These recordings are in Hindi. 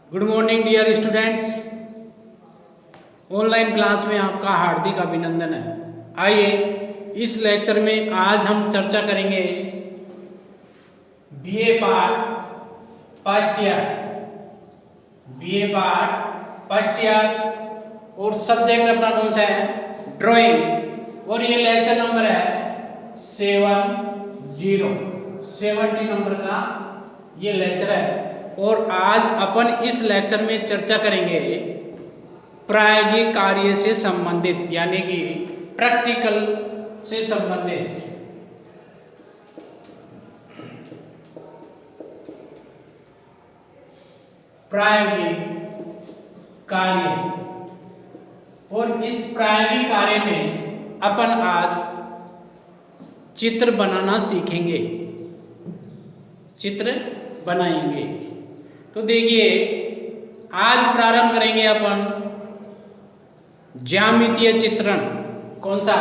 Good morning dear students. Online class में आपका हार्दिक अभिनंदन है। आइए इस लेक्चर में आज हम चर्चा करेंगे BA part first year, BA part first year और सब्जेक्ट अपना कौन सा है, ड्राइंग। और ये लेक्चर नंबर है 70 नंबर का ये लेक्चर है। और आज अपन इस लेक्चर में चर्चा करेंगे प्रायोगिक कार्य से संबंधित, यानी कि प्रैक्टिकल से संबंधित। प्रायोगिक कार्य, और इस प्रायोगिक कार्य में अपन आज चित्र बनाना सीखेंगे, चित्र बनाएंगे। तो देखिए आज प्रारंभ करेंगे अपन ज्यामितीय चित्रण। कौन सा?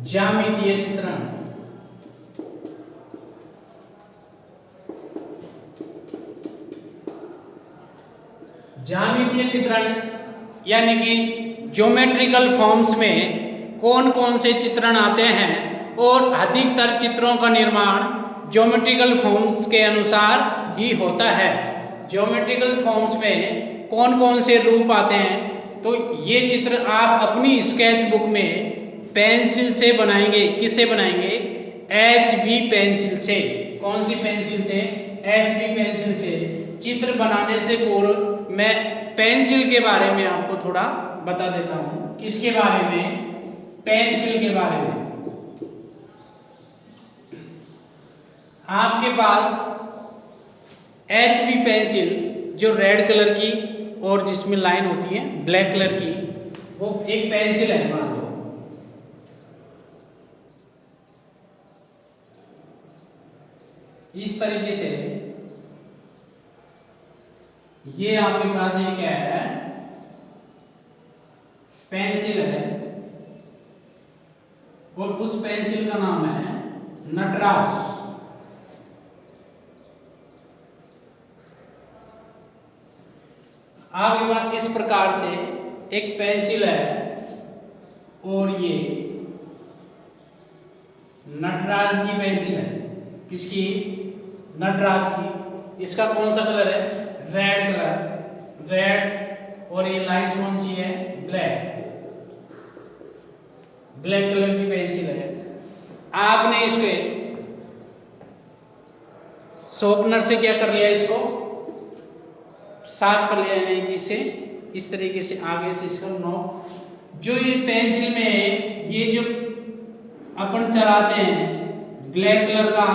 ज्यामितीय चित्रण। ज्यामितीय चित्रण यानी कि ज्योमेट्रिकल फॉर्म्स में कौन कौन से चित्रण आते हैं, और अधिकतर चित्रों का निर्माण ज्योमेट्रिकल फॉर्म्स के अनुसार ही होता है। ज्योमेट्रिकल फॉर्म्स में कौन कौन से रूप आते हैं, तो ये चित्र आप अपनी स्केच बुक में पेंसिल से बनाएंगे। किससे बनाएंगे? HB पेंसिल से। कौन सी पेंसिल से? HB पेंसिल से। चित्र बनाने से पूर्व मैं पेंसिल के बारे में आपको थोड़ा बता देता हूँ। किसके बारे में? पेंसिल के बारे में। आपके पास HB पेंसिल जो रेड कलर की और जिसमें लाइन होती है ब्लैक कलर की, वो एक पेंसिल है मान लो। इस तरीके से ये आपके पास एक क्या है, पेंसिल है, और उस पेंसिल का नाम है नटराज। आपके पास इस प्रकार से एक पेंसिल है, और ये नटराज की पेंसिल है। किसकी? नटराज की। इसका कौन सा कलर है? Red colour, red. और ये लाइंस कौन सी है? ब्लैक, ब्लैक कलर की पेंसिल है। आपने इसके शॉर्पनर से क्या कर लिया, इसको साफ कर लिया, यानी कि इसे इस तरीके से आगे से इसका नोक, जो ये पेंसिल में ये जो अपन चलाते हैं ब्लैक कलर का,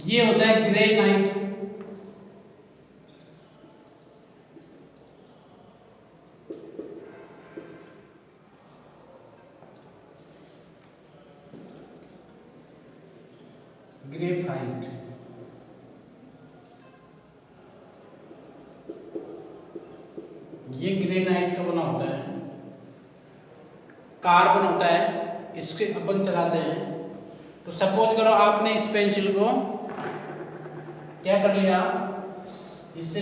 ये होता है ग्रेनाइट। ग्रेफाइट। ये ग्रेनाइट का बना होता है, कार्बन होता है, इसके अपन चलाते हैं। तो सपोज करो आपने इस पेंसिल को क्या कर लिया, इससे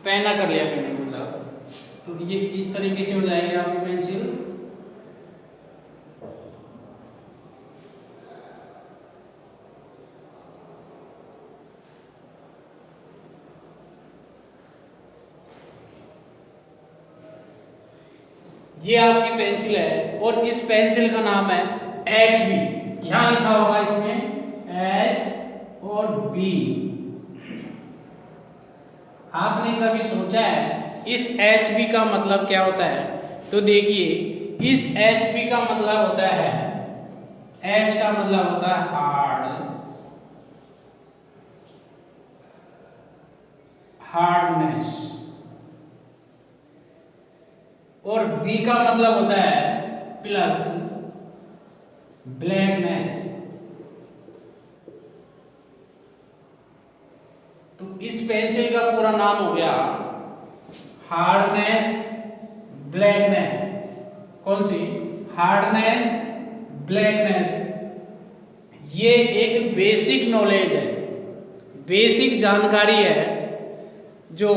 पैना कर लिया, पैना मतलब, तो ये इस तरीके से हो जाएगी आपकी पेंसिल। ये आपकी पेंसिल है, और इस पेंसिल का नाम है HB। यहां लिखा होगा इसमें H और B। आपने कभी सोचा है इस HB का मतलब क्या होता है? तो देखिए इस HB का मतलब होता है, H का मतलब होता है हार्डनेस, और B का मतलब होता है प्लस, ब्लैकनेस। तो इस पेंसिल का पूरा नाम हो गया हार्डनेस, ब्लैकनेस। कौन सी? Hardness, blackness. ये एक बेसिक नॉलेज है, बेसिक जानकारी है जो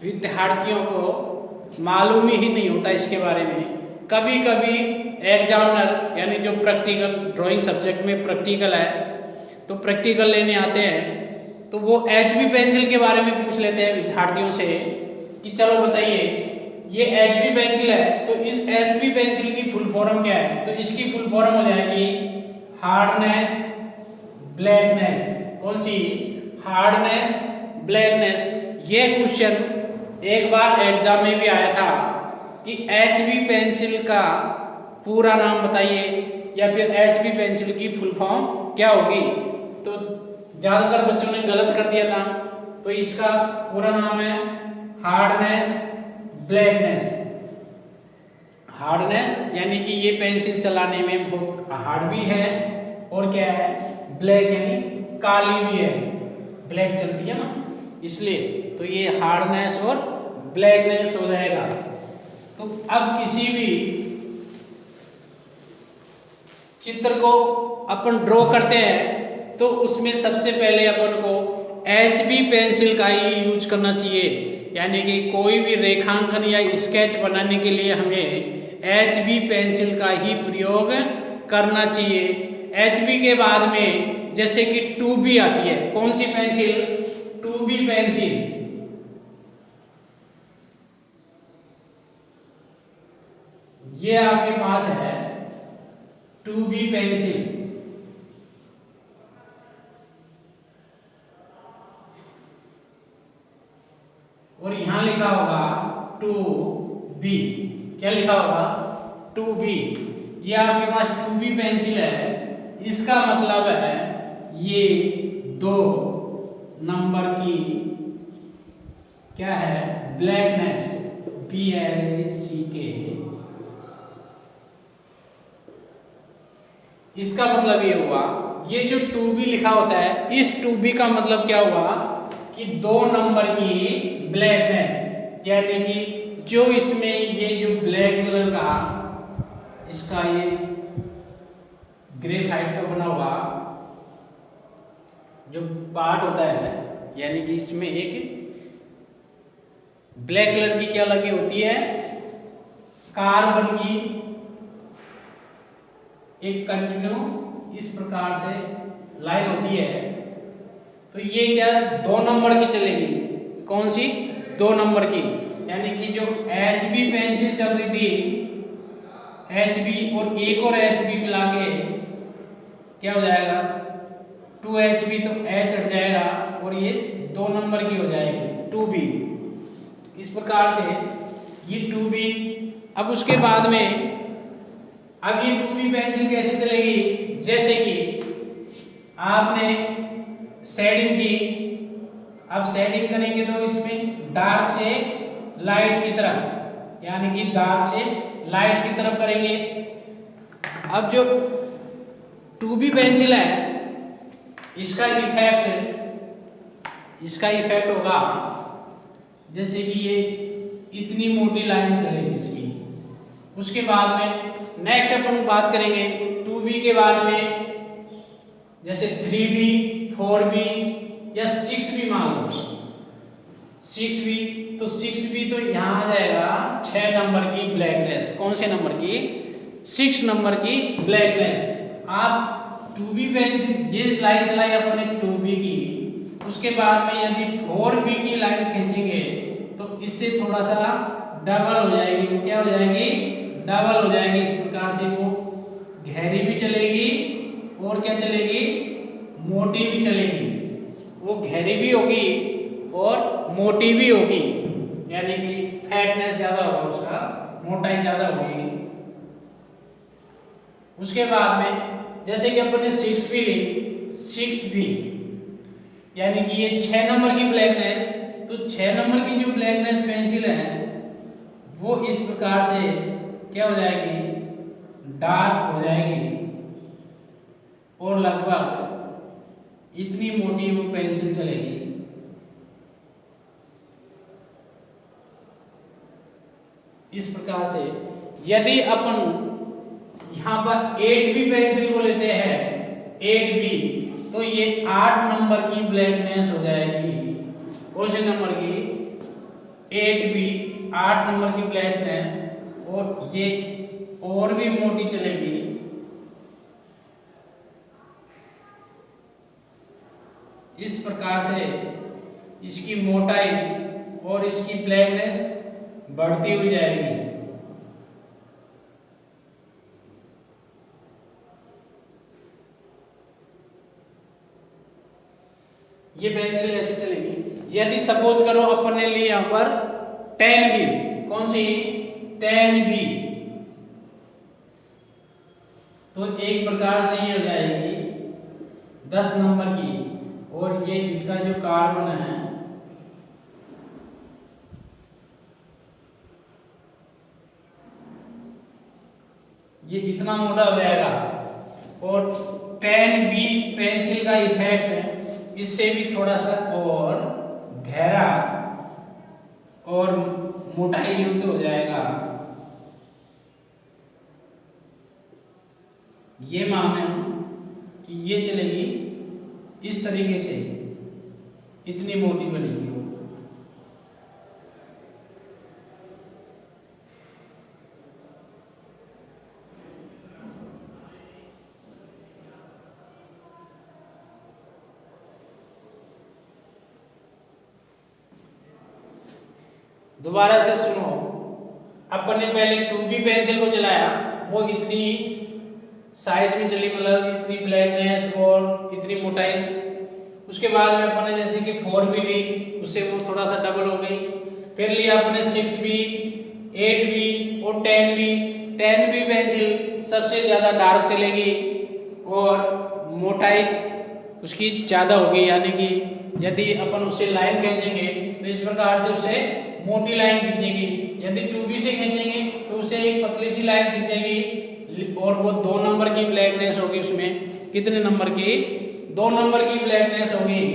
विद्यार्थियों को मालूम ही नहीं होता इसके बारे में। कभी कभी एग्जामिनर यानी जो प्रैक्टिकल ड्राइंग सब्जेक्ट में प्रैक्टिकल है तो प्रैक्टिकल लेने आते हैं तो वो HB पेंसिल के बारे में पूछ लेते हैं विद्यार्थियों से कि चलो बताइए ये HB पेंसिल है तो इस HB पेंसिल की फुल फॉर्म क्या है। तो इसकी फुल फॉर्म हो जाएगी हार्डनेस ब्लैकनेस। कौन सी? Hardness blackness. ये क्वेश्चन एक बार एग्जाम में भी आया था कि HB पेंसिल का पूरा नाम बताइए या फिर HB पेंसिल की फुल फॉर्म क्या होगी। तो ज्यादातर बच्चों ने गलत कर दिया था। तो इसका पूरा नाम है हार्डनेस ब्लैकनेस। हार्डनेस यानी कि ये पेंसिल चलाने में बहुत हार्ड भी है और क्या है ब्लैक यानी काली भी है, ब्लैक चलती है ना इसलिए। तो ये हार्डनेस और ब्लैकनेस हो जाएगा। तो अब किसी भी चित्र को अपन ड्रॉ करते हैं तो उसमें सबसे पहले अपन को HB पेंसिल का ही यूज करना चाहिए। यानी कि कोई भी रेखांकन या स्केच बनाने के लिए हमें HB पेंसिल का ही प्रयोग करना चाहिए। HB के बाद में जैसे कि 2B आती है। कौन सी पेंसिल? 2B pencil. ये आपके पास है 2B पेंसिल। और यहां लिखा होगा 2B। क्या लिखा होगा? 2B। ये आपके पास 2B पेंसिल है, इसका मतलब है ये 2 नंबर की क्या है ब्लैकनेस, BLACK। इसका मतलब ये हुआ ये जो 2B लिखा होता है इस 2B का मतलब क्या हुआ कि 2 नंबर की ब्लैकनेस। यानी कि जो इसमें ये जो ब्लैक कलर का इसका ये ग्रेफाइट का बना हुआ जो पार्ट होता है यानी कि इसमें एक ब्लैक कलर की क्या लगी होती है कार्बन की एक कंटिन्यू इस प्रकार से लाइन होती है। तो ये क्या 2 नंबर की चलेगी। कौन सी? 2 नंबर की। यानी कि जो HB पेंसिल चल रही थी HB और एक और HB मिला के क्या हो जाएगा 2HB। तो H हट जाएगा और ये 2 नंबर की हो जाएगी 2B। इस प्रकार से ये 2B। अब उसके बाद में अब ये 2B पेंसिल कैसे चलेगी? जैसे कि आपने शेडिंग की। अब शेडिंग करेंगे तो इसमें डार्क से लाइट की तरफ यानी कि डार्क से लाइट की तरफ करेंगे। अब जो 2B पेंसिल है इसका इफेक्ट होगा जैसे कि ये इतनी मोटी लाइन चलेगी इसकी। उसके बाद में नेक्स्ट अपन बात करेंगे 2B के बाद में जैसे 3B 4B या 6B मान लो 6B। तो 6B तो यहाँ आ जाएगा 6 नंबर की ब्लैकनेस। कौन से नंबर की? 6 नंबर की ब्लैकनेस। आप 2B पेंसिल ये लाइन चलाई अपने 2B की। उसके बाद में यदि 4B की लाइन खींचेंगे तो इससे थोड़ा सा डबल हो जाएगी। वो क्या हो जाएगी? डबल हो जाएगी। इस प्रकार से वो गहरी भी चलेगी और क्या चलेगी मोटी भी चलेगी। वो गहरी भी होगी और मोटी भी होगी यानी कि फैटनेस ज्यादा होगा उसका, मोटाई ज्यादा होगी। उसके बाद में जैसे कि अपन ने 6B ली 6B यानी कि ये 6 नंबर की ब्लैकनेस। तो 6 नंबर की जो ब्लैकनेस पेंसिल है वो इस प्रकार से क्या हो जाएगी डार्क हो जाएगी और लगभग इतनी मोटी वो पेंसिल चलेगी। इस प्रकार से यदि अपन यहाँ पर 8B पेंसिल को लेते हैं 8B तो ये 8 नंबर की ब्लैकनेस हो जाएगी। क्वेश्चन नंबर की 8B 8 नंबर की ब्लैकनेस, और ये और भी मोटी चलेगी। इस प्रकार से इसकी मोटाई और इसकी ब्लैकनेस बढ़ती हुई जाएगी। ये पेंसिल ऐसे चलेगी। यदि सपोज करो अपन ने ली यहां पर 10B, कौन सी 10B, तो एक प्रकार से ये हो जाएगी 10 नंबर की, और ये इसका जो कार्बन है ये इतना मोटा हो जाएगा। और 10B पेंसिल का इफेक्ट इससे भी थोड़ा सा और गहरा और मोटाई युक्त हो जाएगा। ये माने कि ये चलेगी इस तरीके से, इतनी मोटी बनेगी। दोबारा से सुनो, अपन ने पहले 2B पेंसिल को चलाया, वो इतनी साइज में चली, मतलब इतनी ब्लैकनेस और इतनी मोटाई। उसके बाद में अपन ने जैसे कि 4B ली, उससे वो थोड़ा सा डबल हो गई। फिर लिया अपने 6B, 8B और 10B। 10B पेंसिल सबसे ज़्यादा डार्क चलेगी और मोटाई उसकी ज़्यादा होगी, यानी कि यदि अपन उससे लाइन खींचेंगे तो इस प्रकार से उसे मोटी लाइन खींचेगी। यदि 2B से खींचेंगे तो उसे एक पतली सी लाइन खींचेगी, और वो 2 नंबर की ब्लैकनेस होगी। उसमें कितने नंबर की? 2 नंबर की ब्लैकनेस होगी।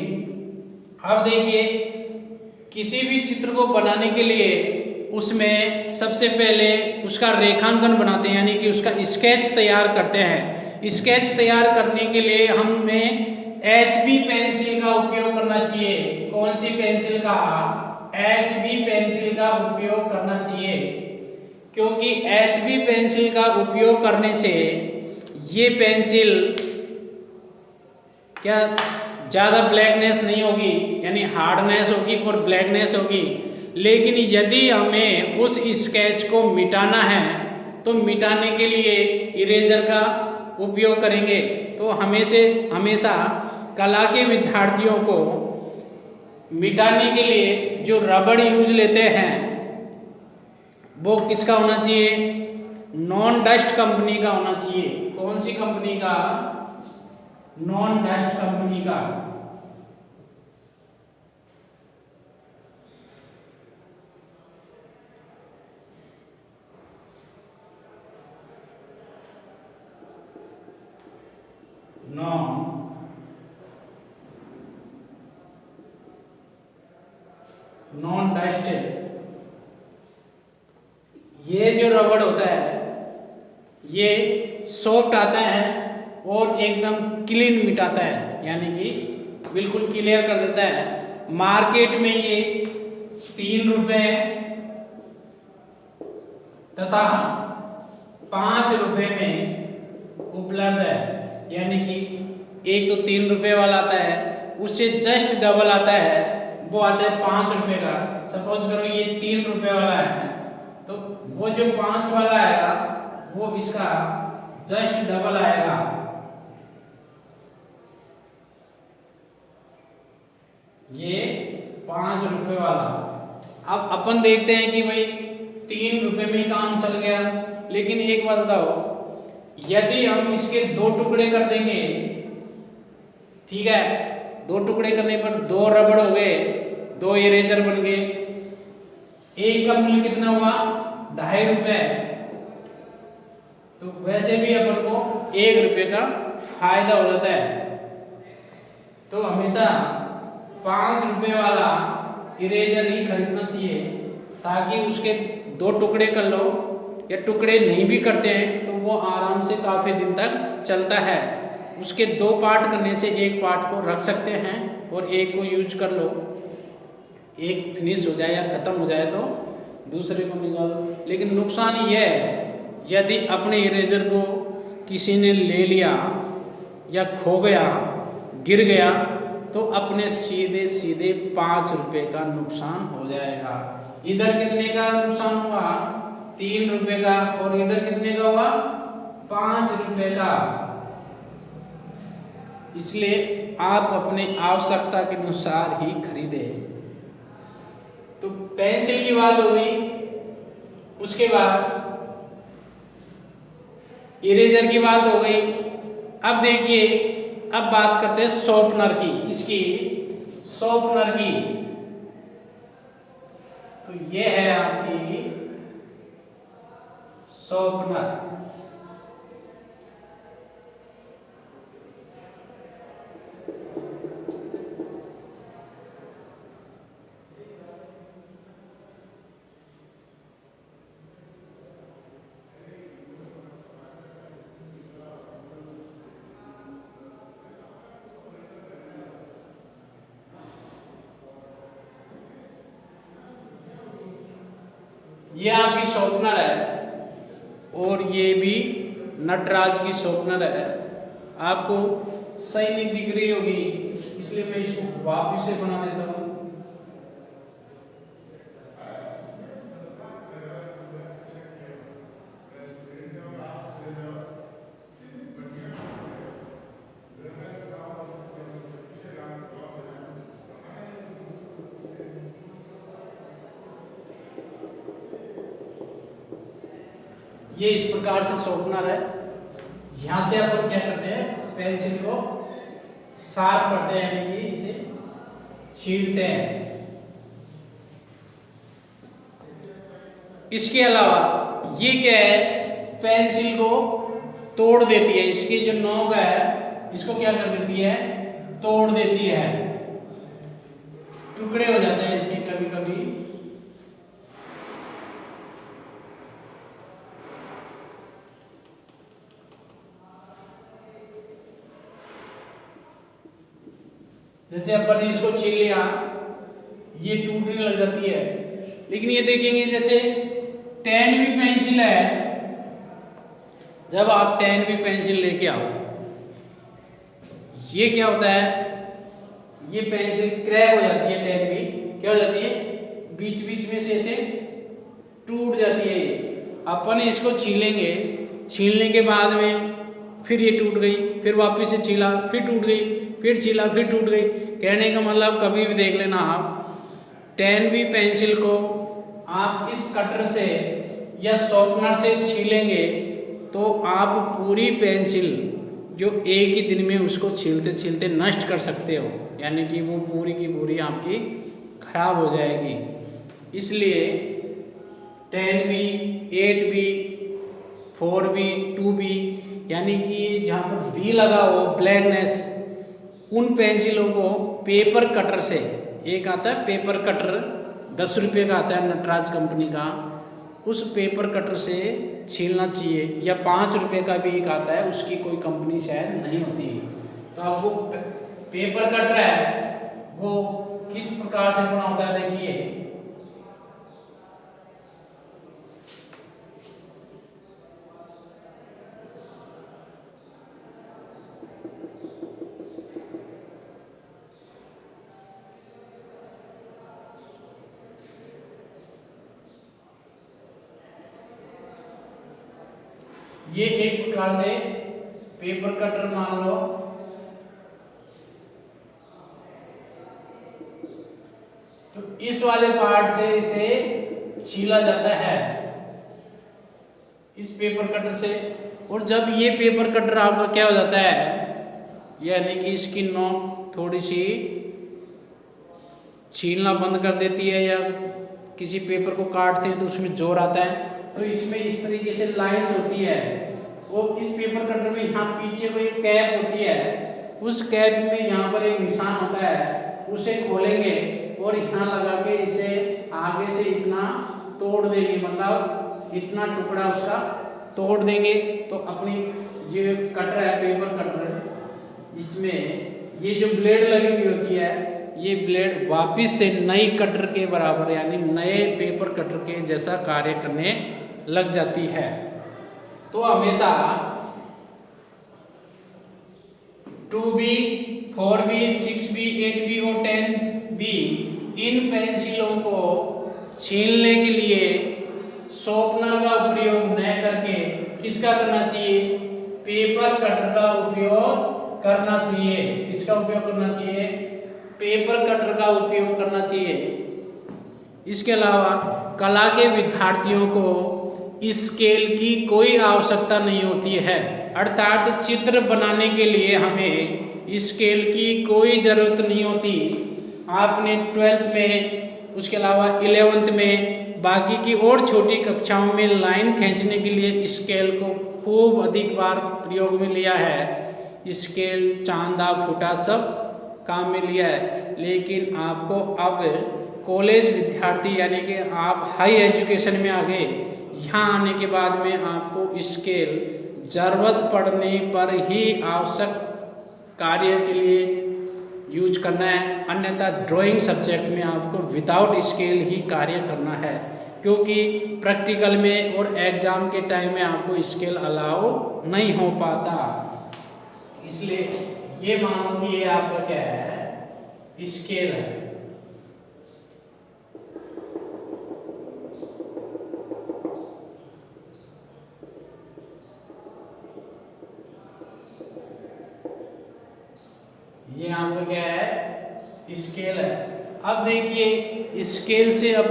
अब देखिए, किसी भी चित्र को बनाने के लिए उसमें सबसे पहले उसका रेखांकन बनाते हैं, यानी कि उसका स्केच तैयार करते हैं। स्केच तैयार करने के लिए हमें HB पेंसिल का उपयोग करना चाहिए। कौन सी पेंसिल का? HB पेंसिल का उपयोग करना चाहिए, क्योंकि HB पेंसिल का उपयोग करने से ये पेंसिल क्या ज़्यादा ब्लैकनेस नहीं होगी, यानी हार्डनेस होगी और ब्लैकनेस होगी। लेकिन यदि हमें उस स्केच को मिटाना है तो मिटाने के लिए इरेजर का उपयोग करेंगे। तो हमेशा कला के विद्यार्थियों को मिटाने के लिए जो रबड़ यूज लेते हैं वो किसका होना चाहिए? नॉन डस्ट कंपनी का होना चाहिए। कौन सी कंपनी का? नॉन डस्ट कंपनी का। नॉन डस्ट, ये जो रबड़ होता है ये सॉफ्ट आता है और एकदम क्लीन मिटाता है, यानी कि बिल्कुल क्लियर कर देता है। मार्केट में ये 3 रुपए तथा 5 रुपए में उपलब्ध है, यानी कि एक तो 3 रुपए वाला आता है, उससे जस्ट डबल आता है, वो आता है 5 रुपए का। सपोज करो ये 3 रुपए वाला है, तो वो जो 5 वाला आएगा वो इसका जस्ट डबल आएगा। ये 5 रुपए वाला। अब अपन देखते हैं कि भाई 3 रुपए में काम चल गया, लेकिन एक बात बताओ, यदि हम इसके 2 टुकड़े कर देंगे, ठीक है, 2 टुकड़े करने पर 2 रबड़ हो गए, 2 इरेजर बन गए, एक का मूल्य कितना हुआ? 2.5 रुपए। तो वैसे भी अपन को 1 रुपए का फायदा हो जाता है। तो हमेशा 5 रुपए वाला इरेजर ही खरीदना चाहिए, ताकि उसके 2 टुकड़े कर लो, या टुकड़े नहीं भी करते हैं तो वो आराम से काफ़ी दिन तक चलता है। उसके 2 पार्ट करने से एक पार्ट को रख सकते हैं और एक को यूज कर लो। एक फिनिश हो जाए या ख़त्म हो जाए तो दूसरे को निकालो। लेकिन नुकसान यह है, यदि अपने इरेजर को किसी ने ले लिया या खो गया, गिर गया, तो अपने सीधे सीधे 5 रुपये का नुकसान हो जाएगा। इधर कितने का नुकसान हुआ? 3 रुपये का। और इधर कितने का हुआ? 5 रुपये का। इसलिए आप अपने आवश्यकता के अनुसार ही खरीदें। तो पेंसिल की बात हो गई, उसके बाद इरेजर की बात हो गई। अब देखिए, अब बात करते हैं शॉर्पनर की। किसकी? शॉर्पनर की। तो ये है आपकी शॉर्पनर। ये आपकी शॉर्पनर है और ये भी नटराज की शॉर्पनर है। आपको सही नहीं दिख रही होगी, इसलिए मैं इसको वापस से बना देता हूँ। ये इस प्रकार से शॉर्पनर है। यहाँ से अपन क्या करते हैं, पेंसिल को शार्प करते हैं, यानी कि इसे छीलते हैं। इसके अलावा ये क्या है, पेंसिल को तोड़ देती है। इसकी जो नोक है इसको क्या कर देती है, तोड़ देती है। टुकड़े हो जाते हैं इसके कभी कभी। जैसे अपन ने इसको छील लिया, ये टूटने लग जाती है। लेकिन ये देखेंगे, जैसे 10B पेंसिल है, जब आप 10B पेंसिल लेके आओ, ये क्या होता है, ये पेंसिल क्रैक हो जाती है। 10B क्या हो जाती है, बीच बीच में से ऐसे टूट जाती है। अपन इसको छीलेंगे, छीलने के बाद में फिर ये टूट गई, फिर वापस से छीला, फिर टूट गई, फिर छीला, फिर टूट गई। कहने का मतलब कभी भी देख लेना, आप 10B पेंसिल को आप इस कटर से या शॉर्पनर से छीलेंगे तो आप पूरी पेंसिल जो एक ही दिन में उसको छीलते छीलते नष्ट कर सकते हो, यानी कि वो पूरी की पूरी आपकी खराब हो जाएगी। इसलिए 10B, 8B, 4B, 2B, यानी कि जहाँ पर B लगा हो ब्लैकनेस, उन पेंसिलों को पेपर कटर से, एक आता है पेपर कटर 10 रुपये का आता है नटराज कंपनी का, उस पेपर कटर से छीलना चाहिए। या 5 रुपये का भी एक आता है, उसकी कोई कंपनी शायद नहीं होती। तो आपको पेपर कटर है वो किस प्रकार से बना होता है, देखिए। ये एक प्रकार से पेपर कटर मान लो। तो इस वाले पार्ट से इसे छीला जाता है इस पेपर कटर से। और जब ये पेपर कटर आपका क्या हो जाता है, यानी कि इसकी नोक थोड़ी सी छीलना बंद कर देती है या किसी पेपर को काटते हैं तो उसमें जोर आता है, तो इसमें इस तरीके से लाइंस होती है। वो इस पेपर कटर में यहाँ पीछे को एक कैप होती है, उस कैप में यहाँ पर एक निशान होता है, उसे खोलेंगे और यहाँ लगा के इसे आगे से इतना तोड़ देंगे, मतलब इतना टुकड़ा उसका तोड़ देंगे। तो अपनी जो कटर है पेपर कटर, इसमें ये जो ब्लेड लगी हुई होती है ये ब्लेड वापस से नई कटर के बराबर यानी नए पेपर कटर के जैसा कार्य करने लग जाती है। तो हमेशा 2B, 4B, 6B, 8B और 10B इन पेंसिलों को छीलने के लिए शॉर्पनर का उपयोग न करके किसका करना चाहिए? पेपर कटर का उपयोग करना चाहिए। किसका उपयोग करना चाहिए? पेपर कटर का उपयोग करना चाहिए। इसके अलावा कला के विद्यार्थियों को स्केल की कोई आवश्यकता नहीं होती है, अर्थात चित्र बनाने के लिए हमें स्केल की कोई ज़रूरत नहीं होती। आपने 12th में, उसके अलावा 11th में, बाकी की और छोटी कक्षाओं में लाइन खींचने के लिए स्केल को खूब अधिक बार प्रयोग में लिया है। स्केल, चांदा, फुटा सब काम में लिया है। लेकिन आपको अब कॉलेज विद्यार्थी यानी कि आप हाई एजुकेशन में आ गए, यहाँ आने के बाद में आपको स्केल ज़रूरत पड़ने पर ही आवश्यक कार्य के लिए यूज करना है, अन्यथा ड्राइंग सब्जेक्ट में आपको विदाउट स्केल ही कार्य करना है, क्योंकि प्रैक्टिकल में और एग्जाम के टाइम में आपको स्केल अलाउ नहीं हो पाता। इसलिए ये मानो कि ये आपका क्या है? स्केल है। ये आपका क्या है? स्केल है। अब देखिए स्केल से अब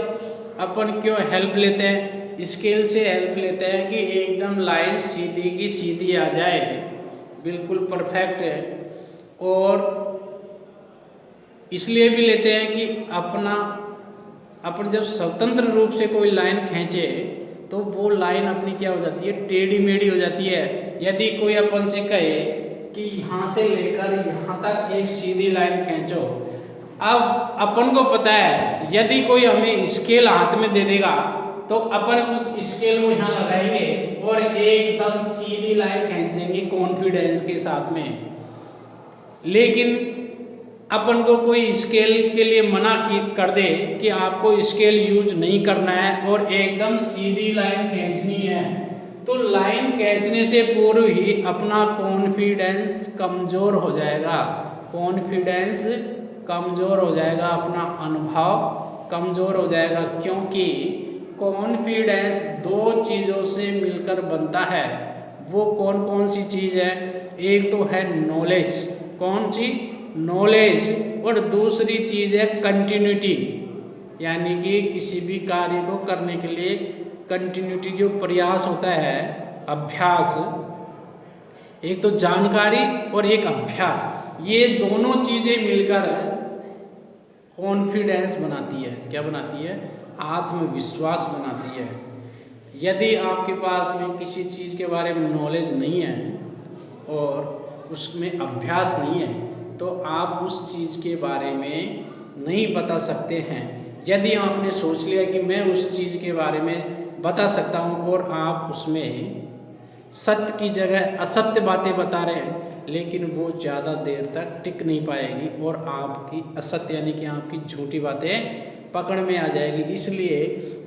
अपन क्यों हेल्प लेते हैं? स्केल से हेल्प लेते हैं कि एकदम लाइन सीधी की सीधी आ जाए, बिल्कुल परफेक्ट है। और इसलिए भी लेते हैं कि अपन जब स्वतंत्र रूप से कोई लाइन खींचे तो वो लाइन अपनी क्या हो जाती है? टेढ़ी मेढ़ी हो जाती है। यदि कोई अपन से कहे कि यहाँ से लेकर यहाँ तक एक सीधी लाइन खींचो, अब अपन को पता है यदि कोई हमें स्केल हाथ में दे देगा तो अपन उस स्केल को यहाँ लगाएंगे और एकदम सीधी लाइन खींच देंगे कॉन्फिडेंस के साथ में। लेकिन अपन को कोई स्केल के लिए मना कर दे कि आपको स्केल यूज नहीं करना है और एकदम सीधी लाइन खींचनी है, तो लाइन खींचने से पूर्व ही अपना कॉन्फिडेंस कमज़ोर हो जाएगा। कॉन्फिडेंस कमज़ोर हो जाएगा, अपना अनुभव कमज़ोर हो जाएगा, क्योंकि कॉन्फिडेंस दो चीज़ों से मिलकर बनता है। वो कौन कौन सी चीज़ है? एक तो है नॉलेज। कौन सी? नॉलेज। और दूसरी चीज़ है कंटिन्यूटी, यानी कि किसी भी कार्य को करने के लिए कंटिन्यूटी जो प्रयास होता है, अभ्यास। एक तो जानकारी और एक अभ्यास, ये दोनों चीज़ें मिलकर कॉन्फिडेंस बनाती है। क्या बनाती है? आत्मविश्वास बनाती है। यदि आपके पास में किसी चीज़ के बारे में नॉलेज नहीं है और उसमें अभ्यास नहीं है तो आप उस चीज़ के बारे में नहीं बता सकते हैं। यदि आपने सोच लिया कि मैं उस चीज़ के बारे में बता सकता हूँ और आप उसमें सत्य की जगह असत्य बातें बता रहे हैं, लेकिन वो ज़्यादा देर तक टिक नहीं पाएगी और आपकी असत्य यानी कि आपकी झूठी बातें पकड़ में आ जाएगी। इसलिए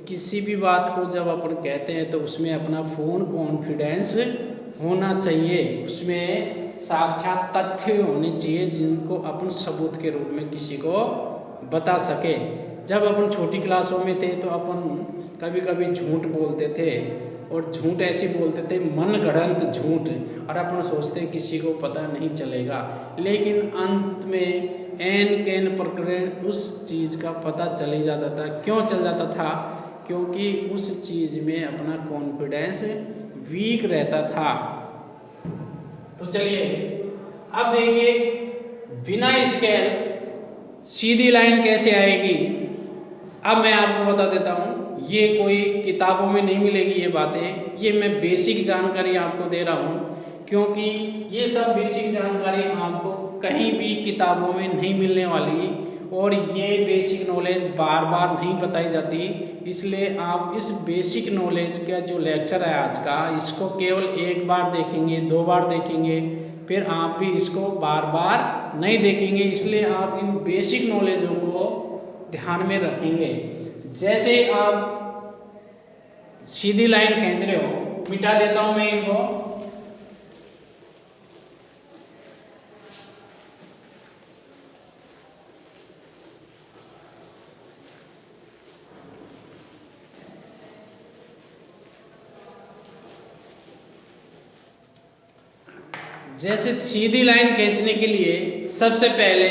किसी भी बात को जब अपन कहते हैं तो उसमें अपना पूर्ण कॉन्फिडेंस होना चाहिए, उसमें साक्षात तथ्य होने चाहिए जिनको अपन सबूत के रूप में किसी को बता सके। जब अपन छोटी क्लासों में थे तो अपन कभी कभी झूठ बोलते थे और झूठ ऐसे बोलते थे मन गढ़ंत झूठ, और अपन सोचते किसी को पता नहीं चलेगा, लेकिन अंत में एन कैन प्रकरण उस चीज़ का पता चल ही जाता था। क्यों चल जाता था? क्योंकि उस चीज़ में अपना कॉन्फिडेंस वीक रहता था। तो चलिए अब देखिए बिना स्केल सीधी लाइन कैसे आएगी। अब मैं आपको बता देता हूँ, ये कोई किताबों में नहीं मिलेगी ये बातें, ये मैं बेसिक जानकारी आपको दे रहा हूँ, क्योंकि ये सब बेसिक जानकारी आपको कहीं भी किताबों में नहीं मिलने वाली और ये बेसिक नॉलेज बार बार नहीं बताई जाती। इसलिए आप इस बेसिक नॉलेज का जो लेक्चर है आज का, इसको केवल एक बार देखेंगे, 2 बार देखेंगे, फिर आप भी इसको बार बार नहीं देखेंगे, इसलिए आप इन बेसिक नॉलेजों को ध्यान में रखेंगे। जैसे आप सीधी लाइन खींच रहे हो, मिटा देता हूं मैं इनको। जैसे सीधी लाइन खींचने के लिए सबसे पहले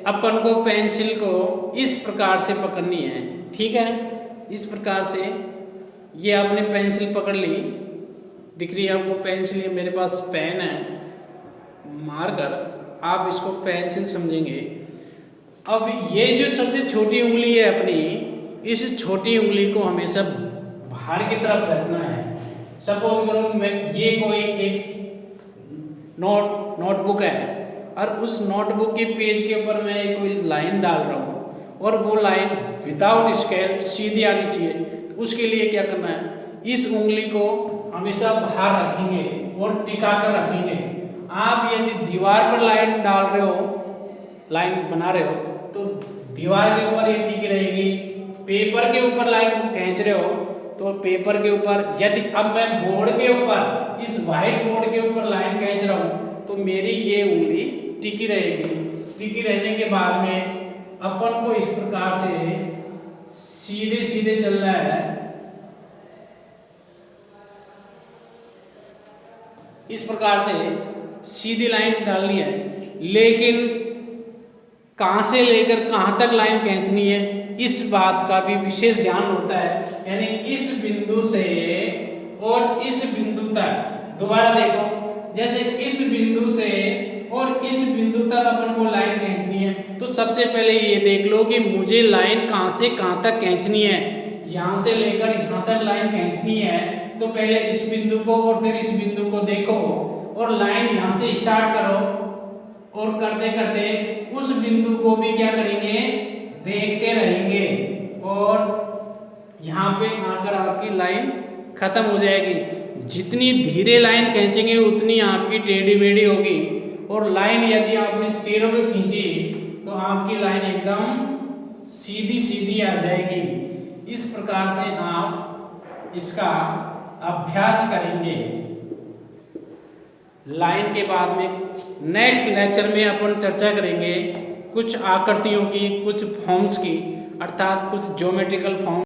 अपन को पेंसिल को इस प्रकार से पकड़नी है, ठीक है। इस प्रकार से ये आपने पेंसिल पकड़ ली, दिख रही है आपको पेंसिल, ये मेरे पास पेन है, मार्कर, आप इसको पेंसिल समझेंगे। अब ये जो सबसे छोटी उंगली है अपनी, इस छोटी उंगली को हमेशा बाहर की तरफ रखना है। सपोज करो मैं ये कोई एक नोटबुक है और उस नोटबुक के पेज के ऊपर मैं कोई लाइन डाल रहा हूँ और वो लाइन विदाउट स्केल सीधी आनी चाहिए। तो उसके लिए क्या करना है, इस उंगली को हमेशा बाहर रखेंगे और टिका कर रखेंगे। आप यदि दीवार पर लाइन डाल रहे हो, लाइन बना रहे हो, तो दीवार के ऊपर ये टिकी रहेगी। पेपर के ऊपर लाइन खींच रहे हो तो पेपर के ऊपर, यदि अब मैं बोर्ड के ऊपर, इस व्हाइट बोर्ड के ऊपर लाइन खींच रहा हूं तो मेरी ये उंगली टिकी रहेगी। टिकी रहने के बाद में अपन को इस प्रकार से सीधे सीधे चलना है। इस प्रकार से सीधी लाइन डालनी है, लेकिन कहां से लेकर कहां तक लाइन खींचनी है इस बात का भी विशेष ध्यान होता है। यानी इस बिंदु से और इस बिंदु तक, दोबारा देखो, जैसे इस बिंदु से और इस बिंदु तक अपन को लाइन खींचनी है, तो सबसे पहले ये देख लो कि मुझे लाइन कहां से कहां तक खींचनी है। यहां से लेकर यहां तक लाइन खींचनी है, तो पहले इस बिंदु को और फिर इस बिंदु को देखो और लाइन यहां से स्टार्ट करो, और करते करते उस बिंदु को भी क्या करेंगे, देखते रहेंगे, और यहाँ पे आकर आपकी लाइन खत्म हो जाएगी। जितनी धीरे लाइन खींचेंगे उतनी आपकी टेढ़ी मेढ़ी होगी, और लाइन यदि आपने तेरह में खींची तो आपकी लाइन एकदम सीधी सीधी आ जाएगी। इस प्रकार से आप इसका अभ्यास करेंगे। लाइन के बाद में नेक्स्ट लेक्चर में अपन चर्चा करेंगे कुछ आकृतियों की, कुछ फॉर्म्स की, अर्थात कुछ ज्योमेट्रिकल फॉर्म